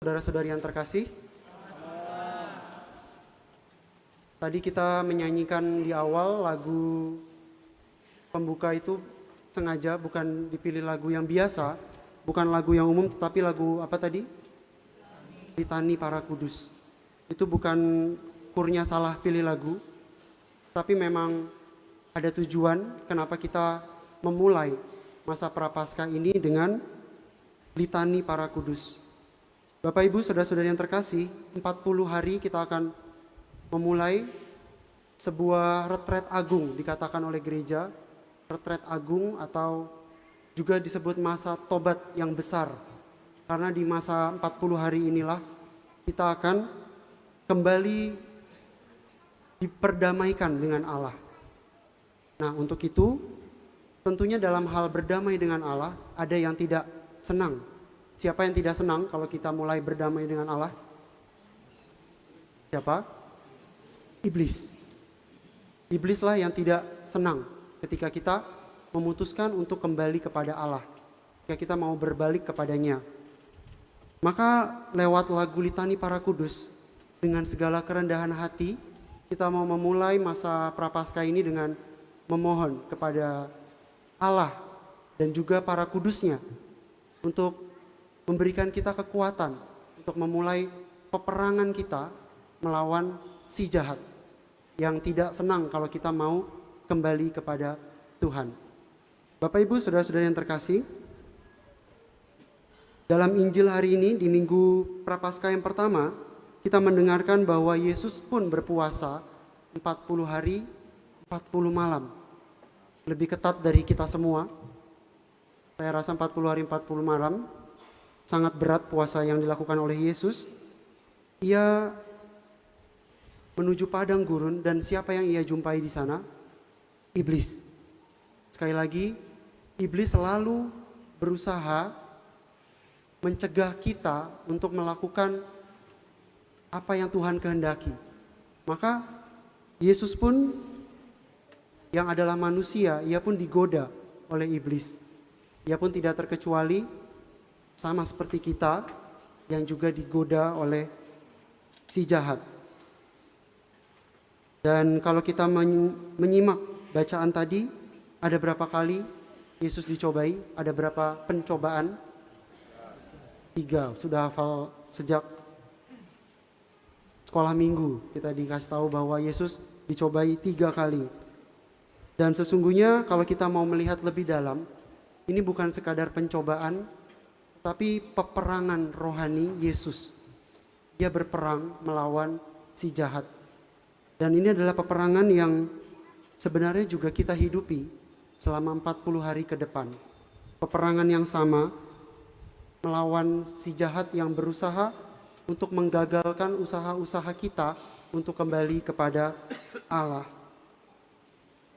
Saudara-saudari yang terkasih, tadi kita menyanyikan di awal lagu pembuka itu sengaja bukan dipilih lagu yang biasa, bukan lagu yang umum, tetapi lagu apa tadi? Litani Para Kudus. Itu bukan kurnya salah pilih lagu, tapi memang ada tujuan kenapa kita memulai masa Prapaskah ini dengan Litani Para Kudus. Bapak Ibu, saudara-saudari yang terkasih, 40 hari kita akan memulai sebuah retret agung, dikatakan oleh gereja, retret agung atau juga disebut masa tobat yang besar. Karena di masa 40 hari inilah kita akan kembali diperdamaikan dengan Allah. Nah, untuk itu tentunya dalam hal berdamai dengan Allah ada yang tidak senang. Siapa yang tidak senang kalau kita mulai berdamai dengan Allah? Siapa? Iblis. Iblislah yang tidak senang ketika kita memutuskan untuk kembali kepada Allah, ketika kita mau berbalik kepadanya. Maka lewat lagu Litani Para Kudus, dengan segala kerendahan hati, kita mau memulai masa Prapaskah ini dengan memohon kepada Allah dan juga para kudusnya untuk memberikan kita kekuatan untuk memulai peperangan kita melawan si jahat yang tidak senang kalau kita mau kembali kepada Tuhan. Bapak Ibu, saudara-saudari yang terkasih, dalam Injil hari ini di Minggu Prapaskah yang pertama, kita mendengarkan bahwa Yesus pun berpuasa 40 hari 40 malam. Lebih ketat dari kita semua. Saya rasa 40 hari 40 malam sangat berat puasa yang dilakukan oleh Yesus. Ia menuju padang gurun dan siapa yang ia jumpai di sana? Iblis. Sekali lagi, iblis selalu berusaha mencegah kita untuk melakukan apa yang Tuhan kehendaki. Maka Yesus pun yang adalah manusia, ia pun digoda oleh iblis. Ia pun tidak terkecuali sama seperti kita yang juga digoda oleh si jahat. Dan kalau kita menyimak bacaan tadi, ada berapa kali Yesus dicobai? Ada berapa pencobaan? 3. Sudah hafal sejak sekolah minggu. Kita dikasih tahu bahwa Yesus dicobai 3 kali. Dan sesungguhnya kalau kita mau melihat lebih dalam, ini bukan sekadar pencobaan, tapi peperangan rohani Yesus. Dia berperang melawan si jahat. Dan ini adalah peperangan yang sebenarnya juga kita hidupi selama 40 hari ke depan. Peperangan yang sama melawan si jahat yang berusaha untuk menggagalkan usaha-usaha kita untuk kembali kepada Allah.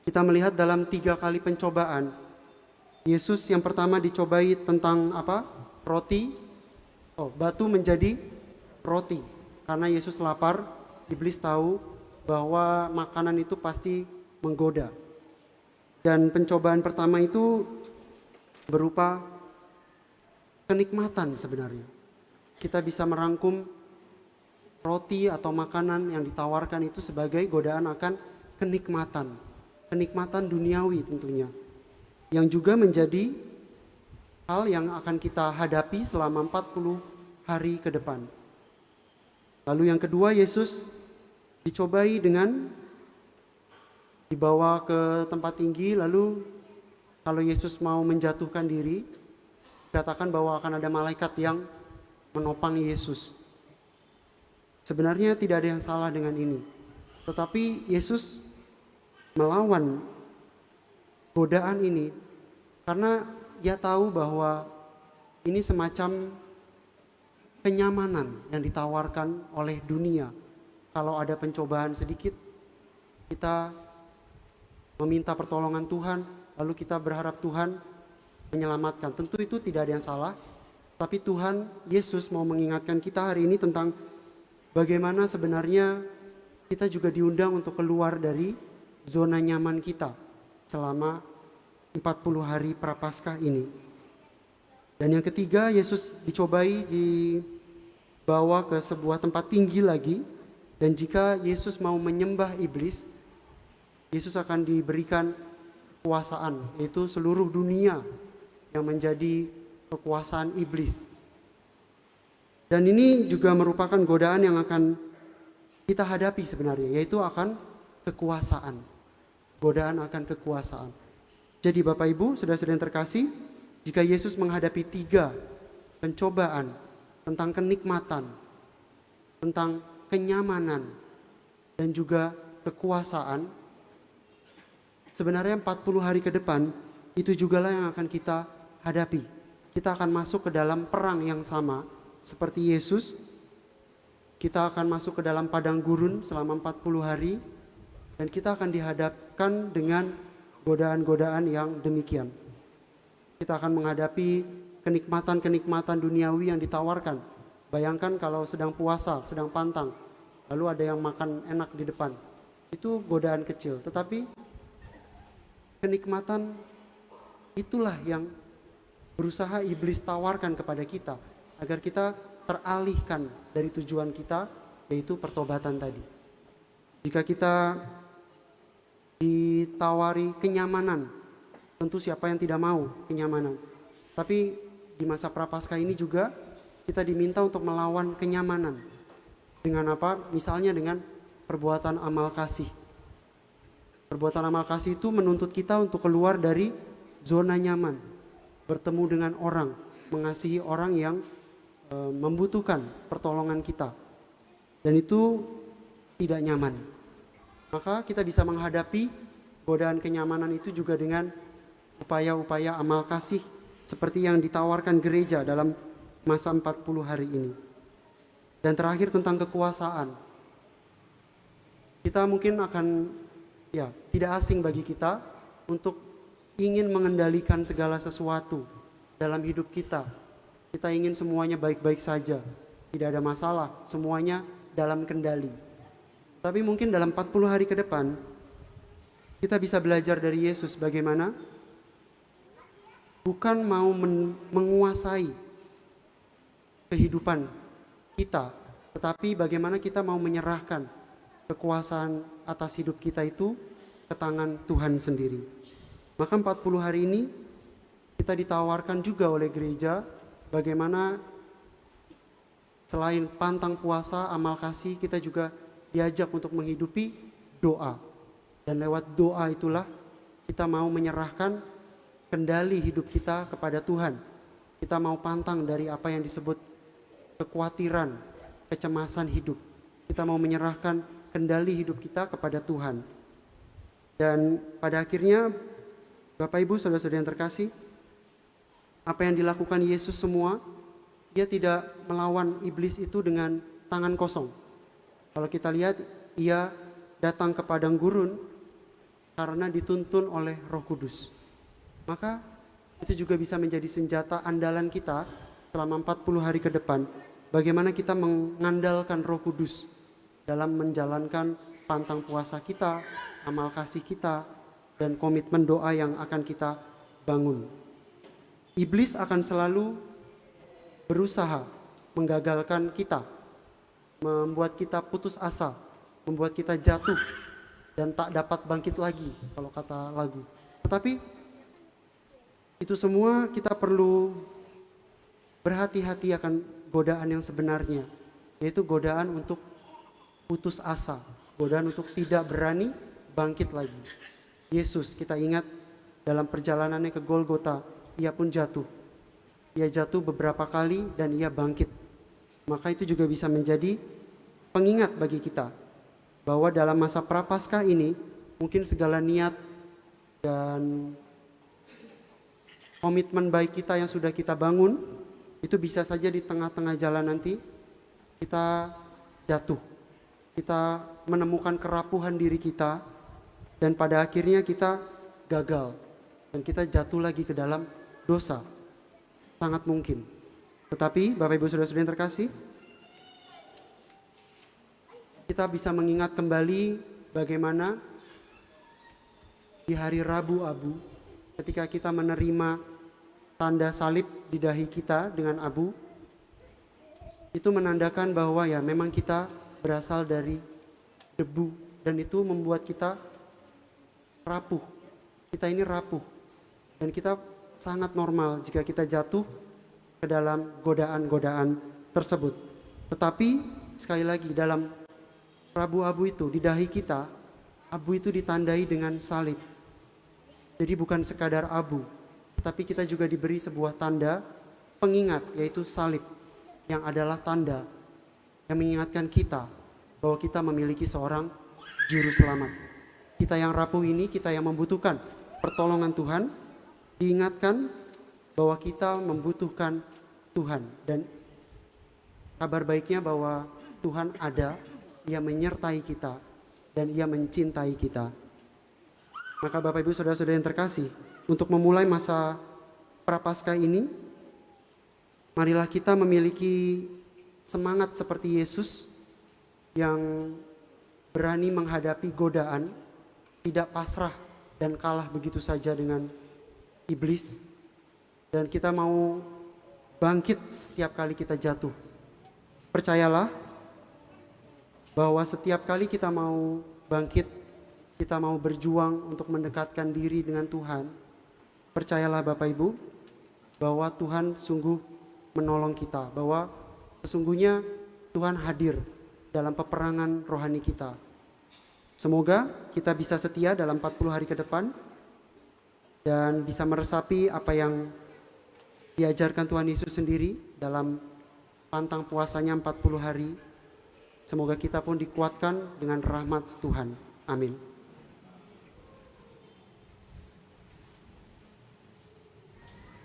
Kita melihat dalam 3 kali pencobaan, Yesus yang pertama dicobai tentang apa? Roti. Batu menjadi roti. Karena Yesus lapar, iblis tahu bahwa makanan itu pasti menggoda. Dan pencobaan pertama itu berupa kenikmatan sebenarnya. Kita bisa merangkum roti atau makanan yang ditawarkan itu sebagai godaan akan kenikmatan. Kenikmatan duniawi tentunya. Yang juga menjadi hal yang akan kita hadapi selama 40 hari ke depan. Lalu yang kedua, Yesus dicobai dengan dibawa ke tempat tinggi, lalu kalau Yesus mau menjatuhkan diri, dikatakan bahwa akan ada malaikat yang menopang Yesus. Sebenarnya tidak ada yang salah dengan ini. Tetapi Yesus melawan godaan ini karena ia tahu bahwa ini semacam kenyamanan yang ditawarkan oleh dunia. Kalau ada pencobaan sedikit, kita meminta pertolongan Tuhan, lalu kita berharap Tuhan menyelamatkan. Tentu itu tidak ada yang salah, tapi Tuhan Yesus mau mengingatkan kita hari ini tentang bagaimana sebenarnya kita juga diundang untuk keluar dari zona nyaman kita selama 40 hari Prapaskah ini. Dan yang ketiga, Yesus dicobai di dibawa ke sebuah tempat tinggi lagi, dan jika Yesus mau menyembah iblis, Yesus akan diberikan kekuasaan, yaitu seluruh dunia yang menjadi kekuasaan iblis. Dan ini juga merupakan godaan yang akan kita hadapi sebenarnya, yaitu akan kekuasaan. Godaan akan kekuasaan. Jadi Bapak Ibu, saudara-saudara yang terkasih, jika Yesus menghadapi 3 pencobaan tentang kenikmatan, tentang kenyamanan, dan juga kekuasaan, sebenarnya 40 hari ke depan itu jugalah yang akan kita hadapi. Kita akan masuk ke dalam perang yang sama seperti Yesus. Kita akan masuk ke dalam padang gurun selama 40 hari, dan kita akan dihadapkan dengan godaan-godaan yang demikian. Kita akan menghadapi kenikmatan-kenikmatan duniawi yang ditawarkan. Bayangkan kalau sedang puasa, sedang pantang, lalu ada yang makan enak di depan. Itu godaan kecil, tetapi kenikmatan itulah yang berusaha iblis tawarkan kepada kita agar kita teralihkan dari tujuan kita, yaitu pertobatan tadi. Jika kita ditawari kenyamanan, tentu siapa yang tidak mau kenyamanan. Tapi di masa prapaskah ini juga kita diminta untuk melawan kenyamanan. Dengan apa? Misalnya dengan perbuatan amal kasih. Perbuatan amal kasih itu menuntut kita untuk keluar dari zona nyaman, bertemu dengan orang, mengasihi orang yang membutuhkan pertolongan kita, dan itu tidak nyaman. Maka kita bisa menghadapi godaan kenyamanan itu juga dengan upaya-upaya amal kasih seperti yang ditawarkan gereja dalam masa 40 hari ini. Dan terakhir tentang kekuasaan. Kita mungkin akan tidak asing bagi kita untuk ingin mengendalikan segala sesuatu dalam hidup kita. Kita ingin semuanya baik-baik saja, tidak ada masalah, semuanya dalam kendali. Tapi mungkin dalam 40 hari ke depan, kita bisa belajar dari Yesus bagaimana bukan mau menguasai kehidupan kita, tetapi bagaimana kita mau menyerahkan kekuasaan atas hidup kita itu ke tangan Tuhan sendiri. Maka 40 hari ini kita ditawarkan juga oleh gereja bagaimana selain pantang puasa, amal kasih, kita juga diajak untuk menghidupi doa. Dan lewat doa itulah kita mau menyerahkan kendali hidup kita kepada Tuhan. Kita mau pantang dari apa yang disebut kekhawatiran, kecemasan hidup. Kita mau menyerahkan kendali hidup kita kepada Tuhan. Dan pada akhirnya, Bapak Ibu, saudara-saudara yang terkasih, apa yang dilakukan Yesus semua, dia tidak melawan iblis itu dengan tangan kosong. Kalau kita lihat, ia datang ke padang gurun karena dituntun oleh Roh Kudus. Maka itu juga bisa menjadi senjata andalan kita selama 40 hari ke depan. Bagaimana kita mengandalkan Roh Kudus dalam menjalankan pantang puasa kita, amal kasih kita, dan komitmen doa yang akan kita bangun. Iblis akan selalu berusaha menggagalkan kita, membuat kita putus asa, membuat kita jatuh dan tak dapat bangkit lagi, kalau kata lagu. Tetapi itu semua kita perlu berhati-hati akan godaan yang sebenarnya, yaitu godaan untuk putus asa, godaan untuk tidak berani bangkit lagi. Yesus, kita ingat dalam perjalanannya ke Golgota, ia pun jatuh. Ia jatuh beberapa kali dan ia bangkit. Maka itu juga bisa menjadi pengingat bagi kita bahwa dalam masa prapaskah ini mungkin segala niat dan komitmen baik kita yang sudah kita bangun itu bisa saja di tengah-tengah jalan nanti kita jatuh. Kita menemukan kerapuhan diri kita dan pada akhirnya kita gagal dan kita jatuh lagi ke dalam dosa. Sangat mungkin. Tetapi Bapak Ibu Saudara-saudara yang terkasih, kita bisa mengingat kembali bagaimana di hari Rabu Abu ketika kita menerima tanda salib di dahi kita dengan abu, Itu menandakan bahwa ya memang kita berasal dari debu, dan itu membuat kita rapuh. Kita ini rapuh, dan kita sangat normal jika kita jatuh ke dalam godaan-godaan tersebut. Tetapi sekali lagi, dalam abu-abu itu di dahi kita, abu itu ditandai dengan salib. Jadi bukan sekadar abu, tetapi kita juga diberi sebuah tanda pengingat, yaitu salib, yang adalah tanda yang mengingatkan kita bahwa kita memiliki seorang juru selamat. Kita yang rapuh ini, kita yang membutuhkan pertolongan Tuhan, diingatkan bahwa kita membutuhkan Tuhan. Dan kabar baiknya bahwa Tuhan ada, Ia menyertai kita, dan Ia mencintai kita. Maka Bapak Ibu Saudara-saudara yang terkasih, untuk memulai masa Prapaskah ini, marilah kita memiliki semangat seperti Yesus yang berani menghadapi godaan, tidak pasrah dan kalah begitu saja dengan iblis. Dan kita mau bangkit setiap kali kita jatuh. Percayalah bahwa setiap kali kita mau bangkit, kita mau berjuang untuk mendekatkan diri dengan Tuhan, percayalah Bapak Ibu, bahwa Tuhan sungguh menolong kita, bahwa sesungguhnya Tuhan hadir dalam peperangan rohani kita. Semoga kita bisa setia dalam 40 hari ke depan dan bisa meresapi apa yang diajarkan Tuhan Yesus sendiri dalam pantang puasanya 40 hari. Semoga kita pun dikuatkan dengan rahmat Tuhan. Amin.